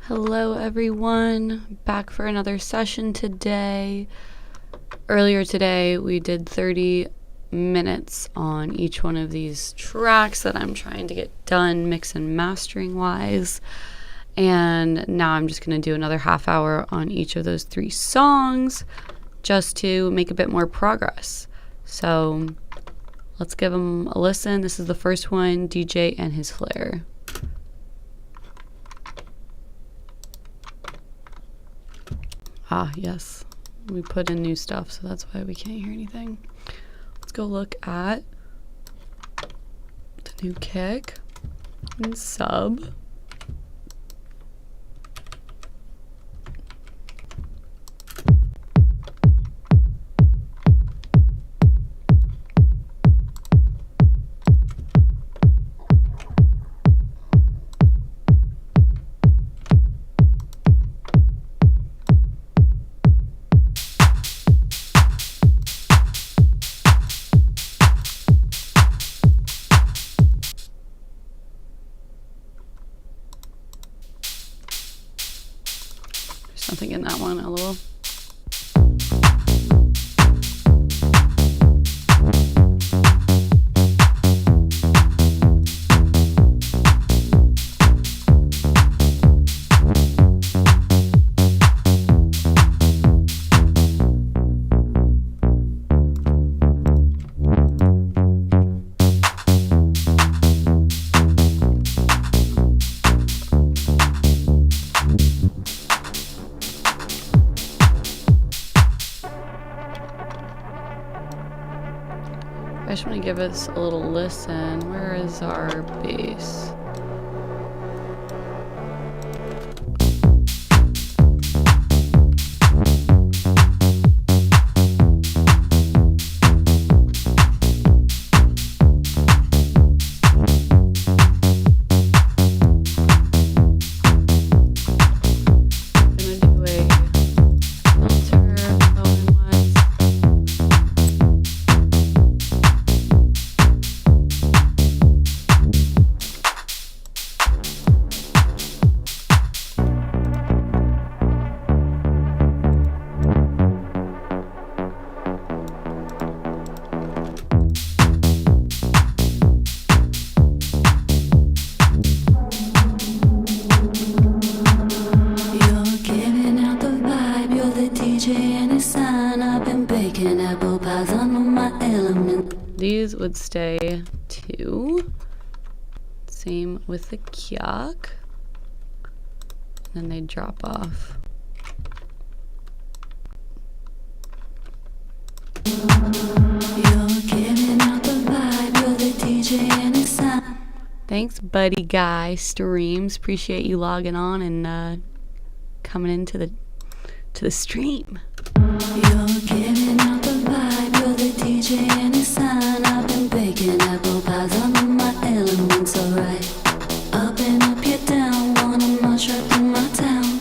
Hello everyone, back for another session today. Earlier today we did 30 minutes on each one of these tracks that I'm trying to get done mix and mastering wise, and now I'm just going to do another half hour on each of those 3 songs just to make a bit more progress. So let's give them a listen. This is the first one, DJ and his Flair. Ah, yes. We put in new stuff, so that's why we can't hear anything. Let's go look at the new kick and sub. Something in that one, LOL. I just want to give us a little listen. Where is our bass? These would stay 2. Same with the kyak. Then they drop off. Thanks, buddy guy streams. Appreciate you logging on and coming into the stream. You're giving out the vibe, you're the DJ and it's sign. I've been baking apple pies, I'm in my elements, alright. Up and up, you're down, wanna march right through my town.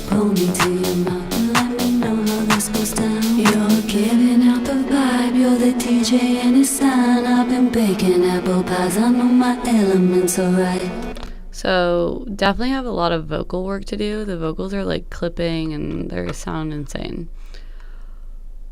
Pull me to your mouth and let me know how this goes down. You're giving out the vibe, you're the DJ and it's sign. I've been baking apple pies, I'm in my elements, alright. So definitely have a lot of vocal work to do. The vocals are like clipping and they sound insane.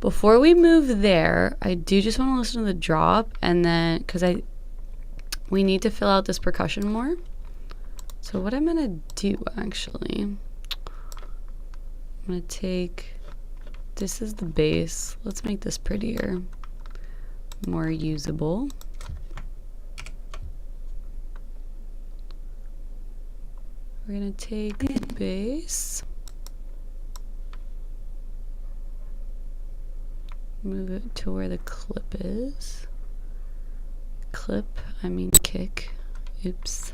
Before we move there, I do just want to listen to the drop, and then because we need to fill out this percussion more. So what I'm gonna do actually, I'm gonna take, this is the bass. Let's make this prettier, more usable. We're gonna take the bass, move it to where the clip is. Kick. Oops.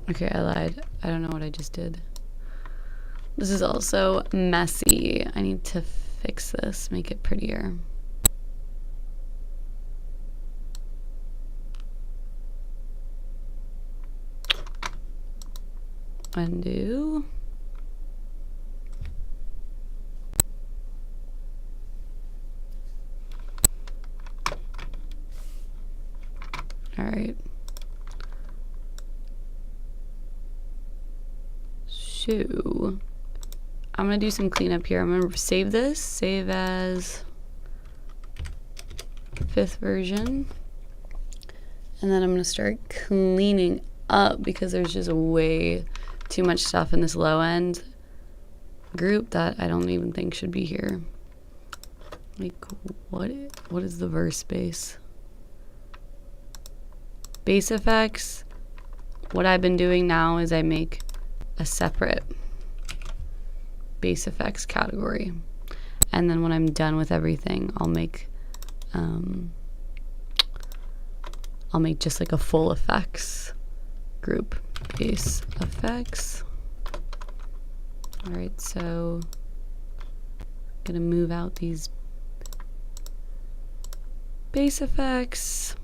Okay, I lied. I don't know what I just did. This is also messy. I need to fix this, make it prettier. Undo. Alright. So, I'm going to do some cleanup here. I'm going to save this. Save as 5th version. And then I'm going to start cleaning up because there's just way too much stuff in this low end group that I don't even think should be here. Like, what is the verse bass? Bass effects. What I've been doing now is I make a separate bass effects category, and then when I'm done with everything, I'll make just like a full effects group. Bass effects. All right, so I'm gonna move out these bass effects,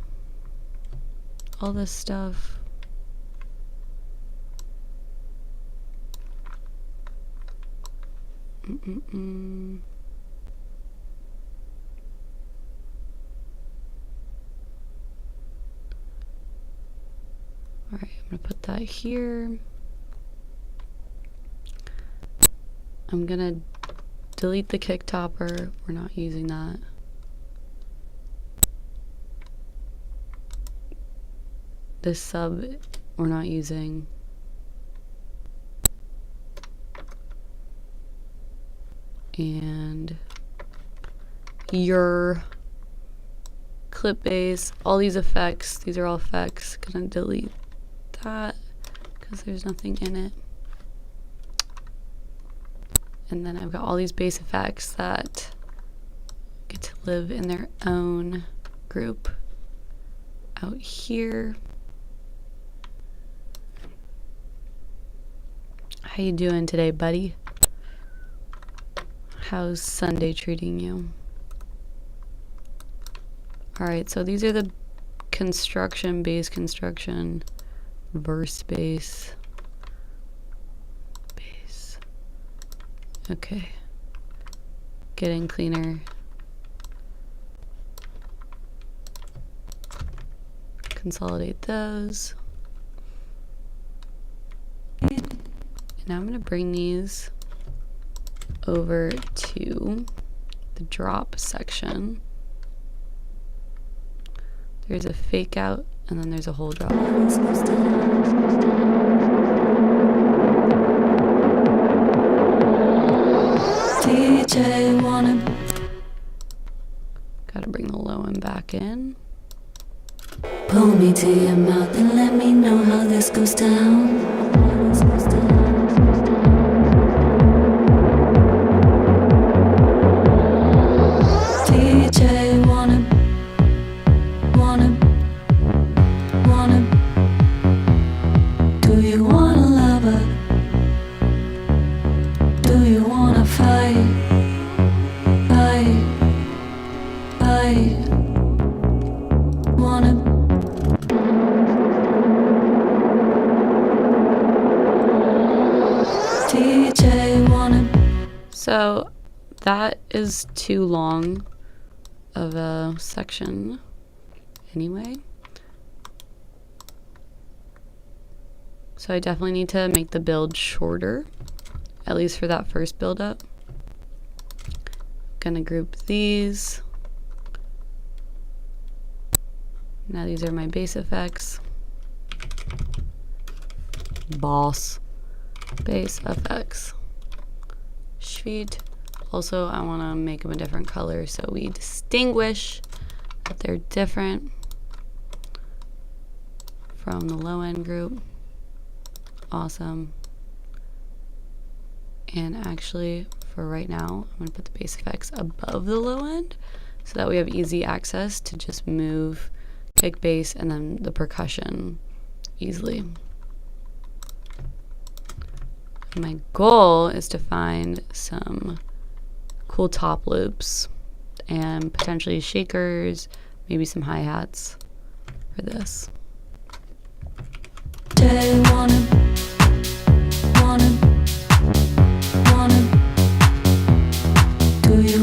all this stuff. All right, I'm gonna put that here. I'm gonna delete the kick topper. We're not using that. This sub, we're not using. And your clip bass, all these effects, these are all effects. Gonna delete that because there's nothing in it. And then I've got all these bass effects that get to live in their own group out here. How you doing today, buddy? How's Sunday treating you? Alright, so these are the construction, bass construction, verse bass, bass. Okay. Getting cleaner. Consolidate those. And now I'm going to bring these over to the drop section. There's a fake out and then there's a whole drop. DJ wanna Gotta bring the low end back in. pull me to your mouth and let me know how this goes down. DJ wanna do you wanna love her? Do you wanna fight? Wanna DJ wanna. So that is too long of a section anyway. So I definitely need to make the build shorter, at least for that first build up. Gonna group these. Now these are my bass effects. Boss. Bass effects. Sweet. Also, I want to make them a different color so we distinguish that they're different from the low end group. Awesome. And actually, for right now, I'm going to put the bass effects above the low end so that we have easy access to just move kick, bass, and then the percussion easily. My goal is to find some cool top loops and potentially shakers, maybe some hi-hats for this. Do you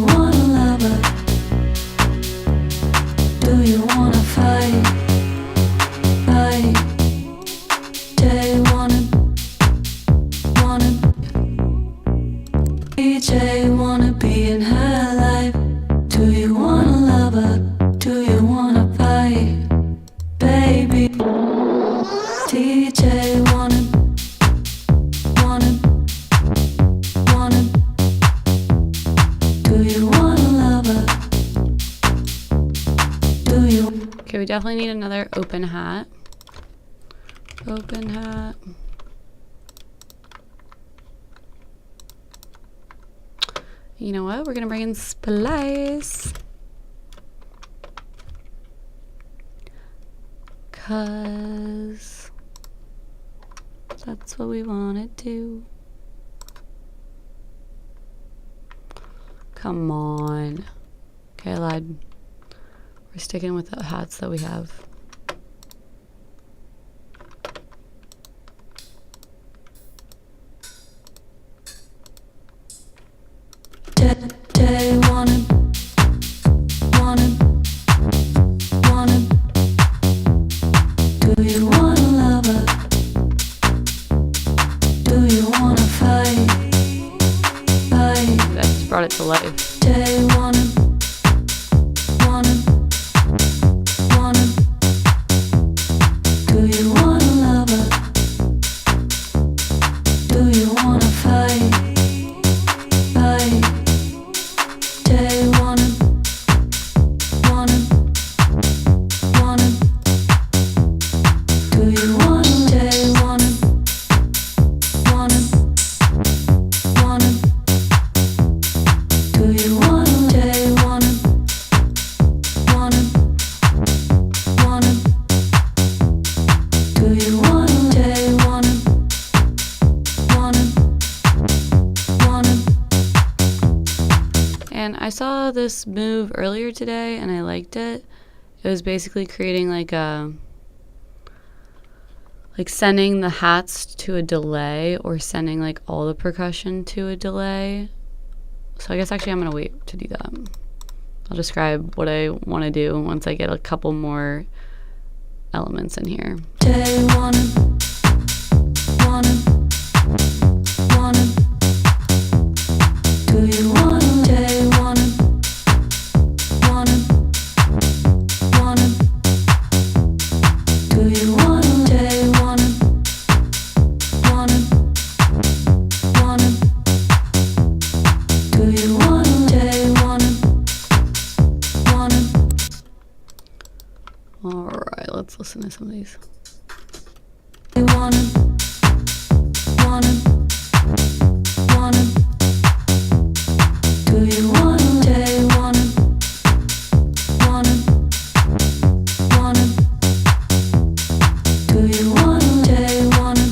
wanna love her? Do you wanna fight? definitely need another open hat. Open hat. You know what? We're gonna bring in Splice. Cause that's what we wanna do. Come on. Okay, I lied. We're sticking with the hats that we have. Day wanna do you wanna love her? Do you wanna fight? That just brought it to life. Day wanna do you wanna love her? Do you wanna fight? Day wanna do you wanna day wanna do you wanna day wanna do you wanna day wanna And I saw this move earlier today and I liked it. It was basically creating like sending the hats to a delay or sending like all the percussion to a delay. So I guess actually I'm gonna wait to do that. I'll describe what I want to do once I get a couple more elements in here. Day wanna do you wanna day wanna do you wanna day wanna do you wanna day wanna All right, let's listen to some of these. day wanna do you wanna day wanna do you wanna day wanna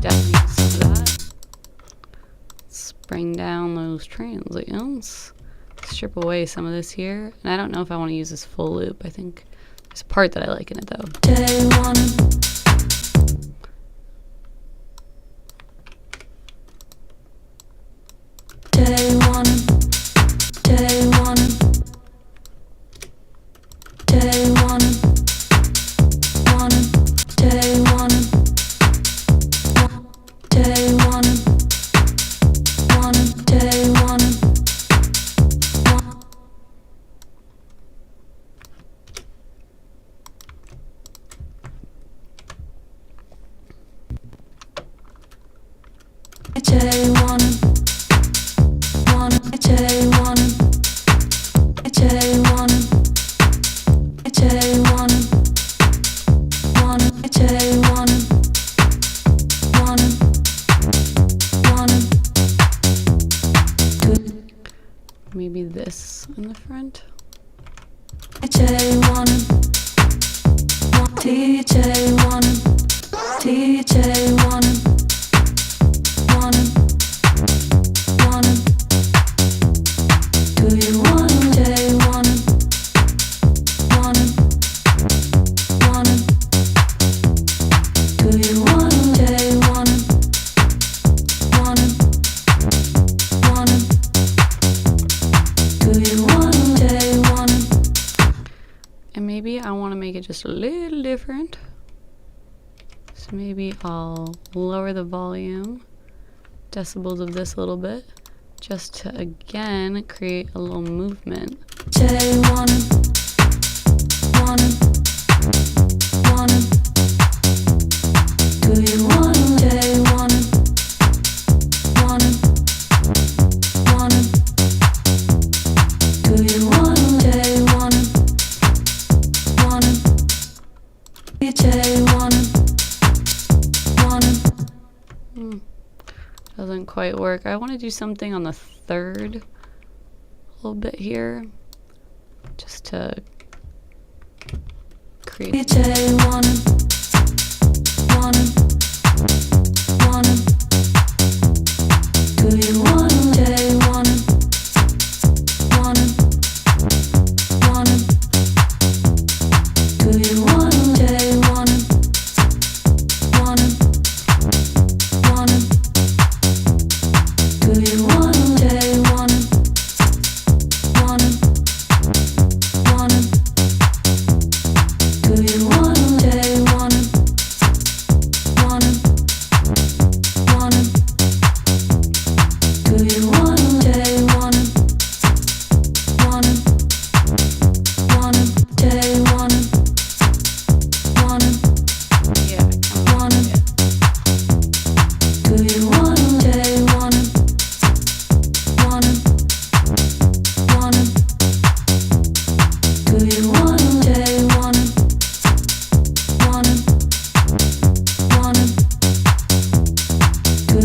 Definitely listen to that. Let's bring down those transients. Strip away some of this here. And I don't know if I want to use this full loop. I think there's a part that I like in it though. day wanna day wanna day wanna day wanna day wanna day wanna day wanna day wanna day wanna day wanna day wanna day wanna Maybe this in the front. DJ wanna DJ wanna DJ wanna do you wanna day wanna do you wanna day wanna do you wanna day wanna And maybe I want to make it just a little different. So maybe I'll lower the volume, decibels of this a little bit, just to again create a little movement. day wanna do you wanna day wanna do you wanna doesn't quite work. I want to do something on the third a little bit here, just to create. DJ wanna, do you wanna, DJ wanna, do you wanna, DJ wanna, do you wanna, DJ wanna, do you wanna, DJ wanna, do you wanna, DJ wanna, DJ wanna, Yeah, do you wanna, DJ wanna, do you wanna, DJ wanna, do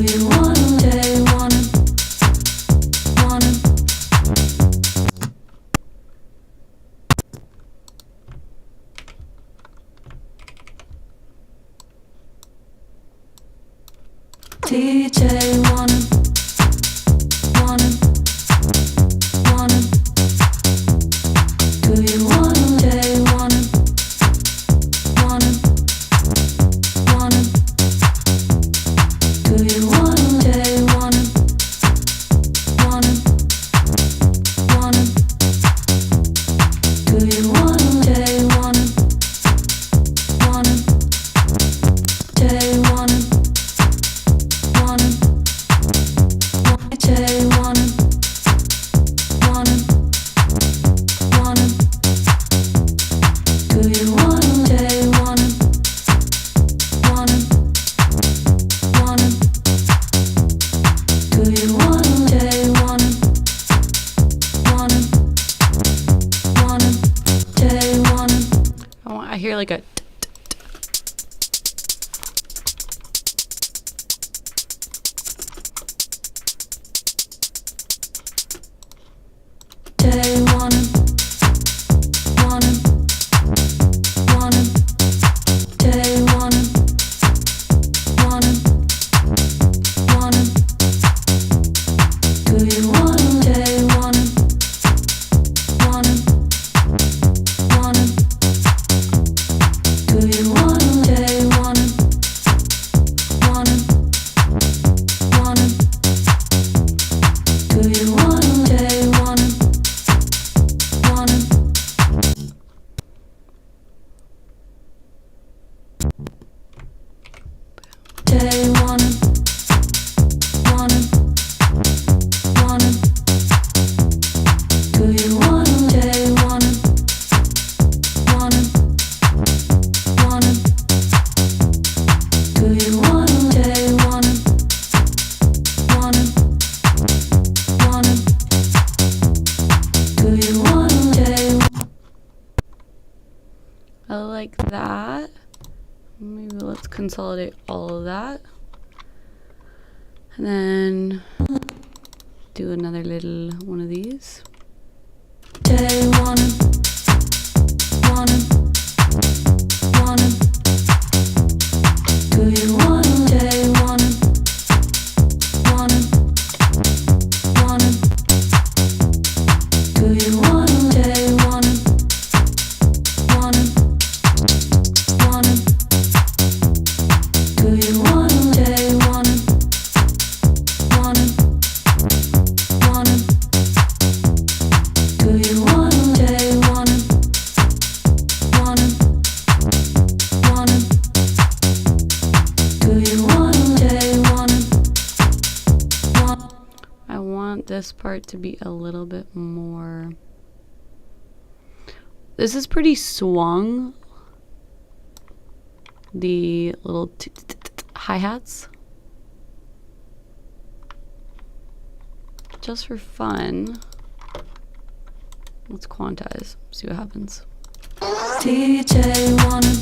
you wanna, DJ wanna, DJ wanna, do you wanna, DJ wanna, do you wanna, DJ wanna, do you wanna, DJ wanna, DJ wanna, DJ wanna, do you wanna, DJ wanna, do you wanna, DJ wanna, DJ wanna, I hear like a. DJ wanna, DJ wanna, do you wanna, DJ wanna, do you wanna, DJ wanna, do you wanna, DJ wanna, DJ wanna, do you wanna, DJ wanna, do you wanna, DJ wanna, do you wanna, DJ? I like that. Maybe let's consolidate all of that. And then do another little one of these. DJ wanna, do you wanna, DJ wanna, do you wanna, DJ wanna, do you wanna, DJ wanna, do you wanna, DJ wanna, do you wanna, DJ wanna, I want this part to be a little bit more. This is pretty swung. The little hi-hats. Just for fun. Let's quantize, see what happens. DJ wanna,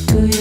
do you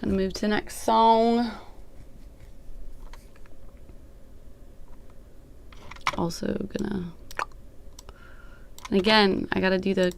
Gonna move to the next song. Also gonna, and again, I gotta do the